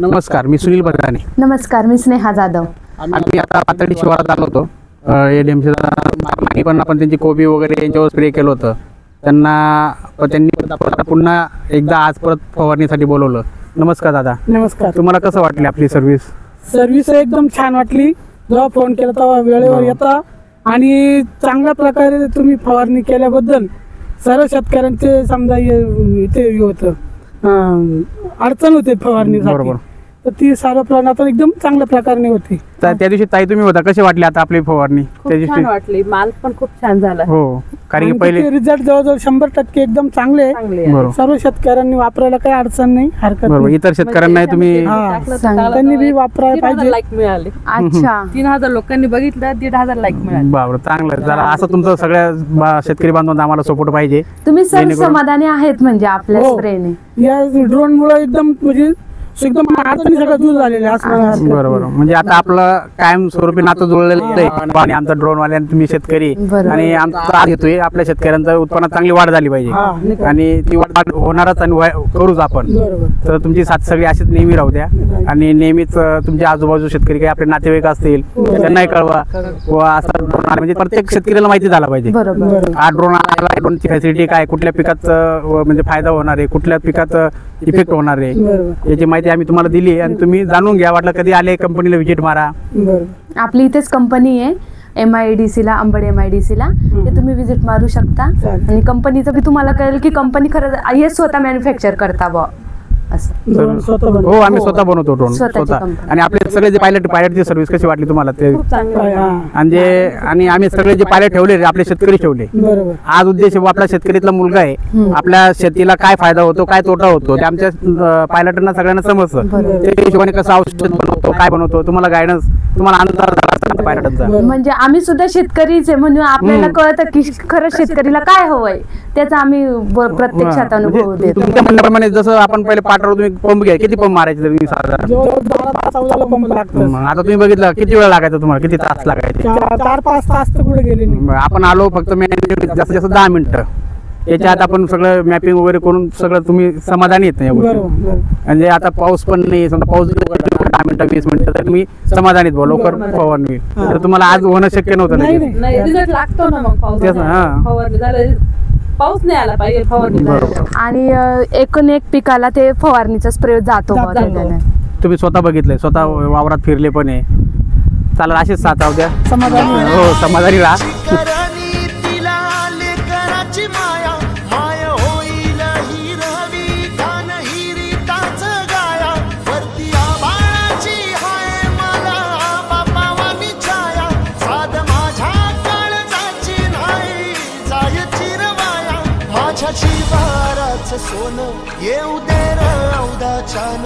नमस्कार, मी सुनील बगाने. नमस्कार, मी स्नेहा जाधव. आम्ही आता पातळी शिवारात आलो होतो. एडीएमसी पण आपण त्यांची कोबी वगैरे यांच्यावर स्प्रे केलं होतं. त्यांनी पुन्हा एकदा आज परत फवारणीसाठी बोलवलं. नमस्कार दादा. नमस्कार. तुम्हाला कसं वाटली आपली सर्व्हिस एकदम छान वाटली. जेव्हा फोन केला तेव्हा वेळेवर येता आणि चांगल्या प्रकारे तुम्ही फवारणी केल्याबद्दल सर्व शेतकऱ्यांचे समजा इथे होतं अडचण होते फवारणीसाठी. बरोबर. तर ती सर्व प्रमाणात एकदम चांगल्या प्रकारे होती. त्या दिवशी ताई तुम्ही होता, कशी वाटली आता आपली फवारणी? खूप छान वाटली. माल पण खूप छान झाला. हो, कारण की पहिले रिझल्ट जवळजवळ 100% एकदम चांगले आहे. सर्व शेतकऱ्यांनी वापरायला काही अडचण नाही, हरकत बरोबर. नाही. इतर शेतकऱ्यांना तुम्ही त्यांनी बी वापरायला पाहिजे. लाईक मिळाले. अच्छा, 3000 लोकांनी बघितलं, 1500 लाईक मिळाले. बाबर, चांगलं. जरा असं तुमचं सगळ्या शेतकरी बांधवांना आम्हाला सपोर्ट पाहिजे. तुम्ही सर्व समाधानी आहेत म्हणजे आपल्या हो. स्प्रेने? या ड्रोन मुळे एकदम म्हणजे एकदम अडचणी सगळ्या दूर झालेल्या असं. बरोबर. म्हणजे आता आपलं कायम स्वरूपी नातं जुळलेलं आहे. आणि आमचा ड्रोन वाल्यानं तुम्ही शेतकरी आणि आमचा आज येतोय आपल्या शेतकऱ्यांच्या उत्पन्नात चांगली वाढ झाली पाहिजे आणि ती वाढ होणारच आणि करूच आपण. तर तुमची साथ सगळी अशीच नेहमी राहू द्या आणि नेहमीच तुमच्या आजूबाजू शेतकरी काही आपले नातेवाईक असतील त्यांनाही कळवा व असं ड्रोन आला म्हणजे प्रत्येक शेतकऱ्याला माहिती झाला पाहिजे. हा ड्रोन आला, ड्रोनची फॅसिलिटी काय, कुठल्या पिकात म्हणजे फायदा होणार आहे, कुठल्या पिकात इफेक्ट होणार आहे याची माहिती आम्ही तुम्हाला दिली आणि तुम्ही जाणून घ्या. वाटलं कधी आले कंपनीला व्हिजिट मारा. आपली इथेच कंपनी आहे MIDC ला, अंबड MIDC ला. ते तुम्ही व्हिजिट मारू शकता आणि कंपनीचं बी तुम्हाला कळेल की कंपनी खरंच हे स्वतः मॅन्युफॅक्चर करता बा असं. हो, आम्ही स्वतः बनवतो ड्रोन स्वतः. आणि आपले सगळे जे पायलटची सर्व्हिस कशी वाटली तुम्हाला ते? आणि आम्ही सगळे जे पायलट ठेवले आपले शेतकरी ठेवले. आज उद्देश आपला शेतकरीतला मुलगा आहे, आपल्या शेतीला काय फायदा होतो, काय तोटा होतो ते आमच्या पायलटांना सगळ्यांना समजतं. ते हिशोबाने कसं औषध बनवतो, काय बनवतो, तुम्हाला गायडन्स, तुम्हाला अंदाज पायलटांचा. म्हणजे आम्ही सुद्धा शेतकरीच आहे म्हणून आपल्याला कळतं की खरंच शेतकरीला काय हवंय त्याचा आम्ही प्रत्यक्षात अनुभव देतो. तुमच्या म्हणण्याप्रमाणे जसं आपण पहिले पाटावर तुम्ही पंप घ्या, किती पंप मारायचे तुम्ही साधारण? आता तुम्ही बघितलं किती वेळ लागायचा तुम्हाला, किती तास लागायचे? 4-5 तास तर कुठे गेले नाही. आपण आलो फक्त जास्तीत जास्त 10 मिनिटं. याच्यात आपण सगळं मॅपिंग वगैरे करून सगळं तुम्ही समाधानी येत नाही. म्हणजे आता पाऊस पण नाही, समजा पाऊस 10 मिनिटं 20 मिनिटं तर तुम्ही समाधानीत बोल लवकर फवारणी. तर तुम्हाला आज होणं शक्य नव्हतं. नाही, रिझल्ट लागतो ना मग पाऊस. फवारणी झालं, पाऊस नाही आला पाहिजे फवारणी. आणि एकूण एक पिकाला ते फवारणीचा स्प्रे जातो. तुम्ही स्वतः बघितलंय, स्वतः वावरात फिरले पण आहे. चालेल, असेच साथ राहू द्या. हो, समाधानी राहा. सोनं येऊ दे र औदा छान.